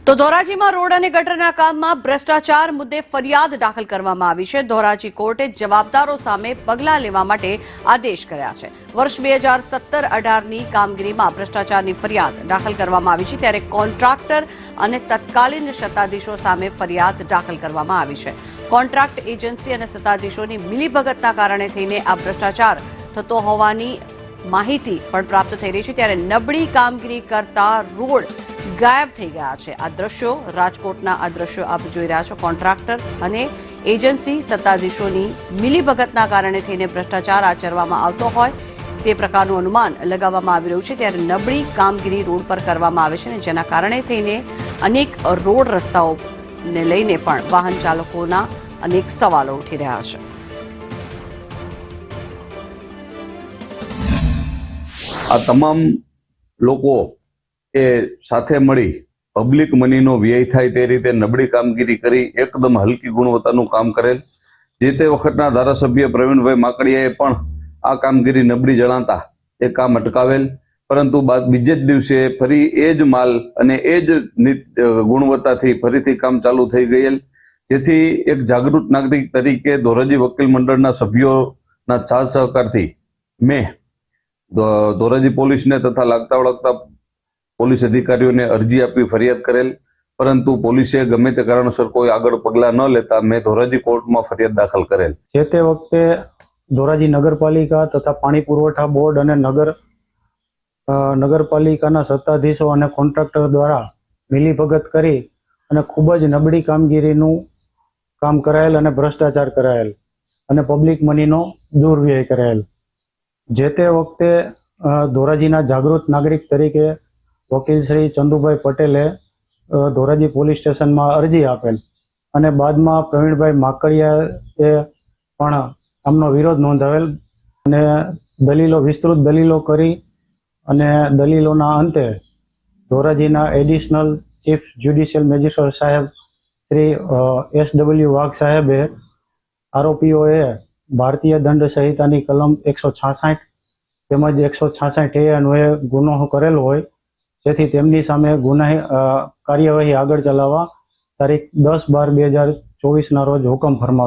તો ધોરાજીમાં રોડ અને ગટરના કામમાં ભ્રષ્ટાચાર મુદ્દે ફરિયાદ દાખલ કરવામાં આવી છે। ધોરાજી કોર્ટે જવાબદારો સામે પગલાં લેવા માટે આદેશ કર્યા છે। વર્ષ 2017-18ની કામગીરીમાં ભ્રષ્ટાચારની ફરિયાદ દાખલ કરવામાં આવી છે, ત્યારે કોન્ટ્રાક્ટર અને તત્કાલીન સત્તાધીશો સામે ફરિયાદ દાખલ કરવામાં આવી છે। કોન્ટ્રાક્ટ એજન્સી અને સત્તાધીશોની મિલીભગતના કારણે થઈને આ ભ્રષ્ટાચાર થતો હોવાની માહિતી પણ પ્રાપ્ત થઈ રહી છે, ત્યારે નબળી કામગીરી કરતા રોડ ગાયબ થઈ ગયા છે। આ દ્રશ્યો રાજકોટના આ દ્રશ્યો આપ જોઈ રહ્યા છો। કોન્ટ્રાક્ટર અને એજન્સી સત્તાધીશોની મિલીભગતના કારણે થઈને ભ્રષ્ટાચાર આચરવામાં આવતો હોય તે પ્રકારનું અનુમાન લગાવવામાં આવી રહ્યું છે, ત્યારે નબળી કામગીરી રોડ પર કરવામાં આવે છે, જેના કારણે થઈને અનેક રોડ રસ્તાઓને લઈને પણ વાહન ચાલકોના અનેક સવાલો ઉઠી રહ્યા છે। આ તમામ લોકો એ સાથે મળી પબ્લિક મનીનો વ્યય થાય તે રીતે નબળી કામગીરી કરી એકદમ હલકી ગુણવત્તાનું કામ કરેલ। જે તે વખતના ધારાસભ્ય પ્રવીણભાઈ માકડિયાએ પણ આ કામગીરી નબળી જણાતા એ કામ અટકાવેલ, પરંતુ બાદ બીજે જ દિવસે ફરી એ જ માલ અને એ જ ગુણવત્તાથી ફરીથી કામ ચાલુ થઈ ગયેલ, જેથી એક જાગૃત નાગરિક તરીકે ધોરાજી વકીલ મંડળના સભ્યોના સાથ સહકારથી મેં ધોરાજી પોલીસને તથા લાગતા વળગતા પોલીસ અધિકારીઓને અરજી આપી ફરિયાદ કરેલ, પરંતુ પોલીસે ગમે તે કારણસર કોઈ આગળ પગલાં ન લેતા મેં ધોરાજી કોર્ટમાં ફરિયાદ દાખલ કરેલ। જે તે વખતે ધોરાજી નગરપાલિકા તથા પાણી પુરવઠા બોર્ડ અને નગરપાલિકાના સત્તાધીશો અને કોન્ટ્રાક્ટર દ્વારા મિલીભગત કરી અને ખૂબ જ નબળી કામગીરીનું કામ કરાયેલ અને ભ્રષ્ટાચાર કરાયેલ અને પબ્લિક મનીનો દુર્વ્યય કરાયેલ। જે તે વખતે ધોરાજીના જાગૃત નાગરિક તરીકે વકીલ શ્રી ચંદુભાઈ પટેલે ધોરાજી પોલીસ સ્ટેશનમાં અરજી આપેલ અને બાદમાં પ્રવીણભાઈ માકડિયાએ પણ આમનો વિરોધ નોંધાવેલ અને વિસ્તૃત દલીલો કરી અને દલીલોના અંતે ધોરાજીના એડિશનલ ચીફ જ્યુડિશિયલ મેજિસ્ટ્રેટ સાહેબ શ્રી SW વાઘ સાહેબે આરોપીઓએ ભારતીય દંડ સંહિતાની કલમ 166 તેમજ 166A અન્વયે ગુનો કરેલો હોય, જેથી તેમની સામે ગુનાહી કાર્યવાહી આગળ ચલાવવા તારીખ 10/12/2024ના રોજ હુકમ ફરમાવેલ।